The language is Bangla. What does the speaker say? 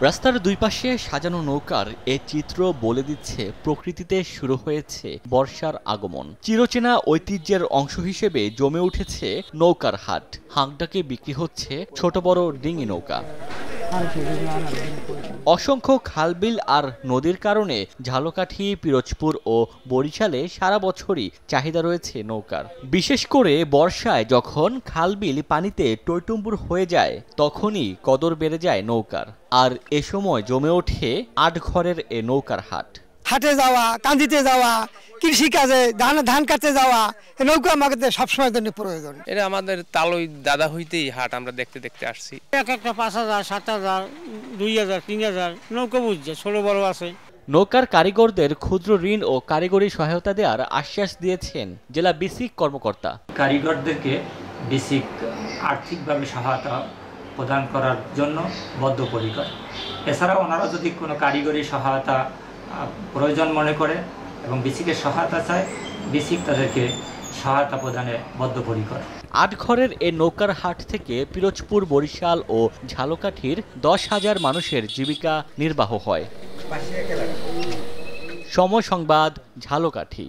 রাস্তার দুই পাশে সাজানো নৌকার এ চিত্র বলে দিচ্ছে প্রকৃতিতে শুরু হয়েছে বর্ষার আগমন। চিরচেনা ঐতিহ্যের অংশ হিসেবে জমে উঠেছে নৌকার হাট। হাঁকডাকে বিক্রি হচ্ছে ছোট বড় ডিঙি নৌকা। অসংখ্য খালবিল আর নদীর কারণে ঝালকাঠি, পিরোজপুর ও বরিশালে সারা বছরই চাহিদা রয়েছে নৌকার। বিশেষ করে বর্ষায় যখন খালবিল পানিতে টইটুম্বুর হয়ে যায় তখনই কদর বেড়ে যায় নৌকার। আর এ সময় জমে ওঠে আটঘরের এ নৌকার হাট। হাটে যাওয়া, কান্দিতে যাওয়া, কৃষি কাজে ধান কাটতে যাওয়া, নৌকা আমাদের সবসময় জন্য প্রয়োজন। এটা আমাদের তালই দাদা হইতেই হাট আমরা দেখতে দেখতে আসছি। এক একটা 5,000, 7,000, 2,000, 3,000 নৌকা বুঝছে, ছোট বড় আছে। নৌকার কারিগরদের ক্ষুদ্র ঋণ ও কারিগরি সহায়তা দেওয়ার আশ্বাস দিয়েছেন জেলা বিসিক কর্মকর্তা। কারিগরদেরকে বেসিক আর্থিকভাবে সহায়তা প্রদান করার জন্য বদ্ধপরিকর। এছাড়াও ওনারা যদি কোনো কারিগরি সহায়তা প্রয়োজন মনে করে এবং বেসিকের সহায়তা চায়, বেসিক তাদেরকে সহায়তা প্রদানে বদ্ধপরিকর। আটঘরের এ নৌকার হাট থেকে পিরোজপুর, বরিশাল ও ঝালকাঠির 10,000 মানুষের জীবিকা নির্বাহ হয়। সময় সংবাদ, ঝালকাঠি।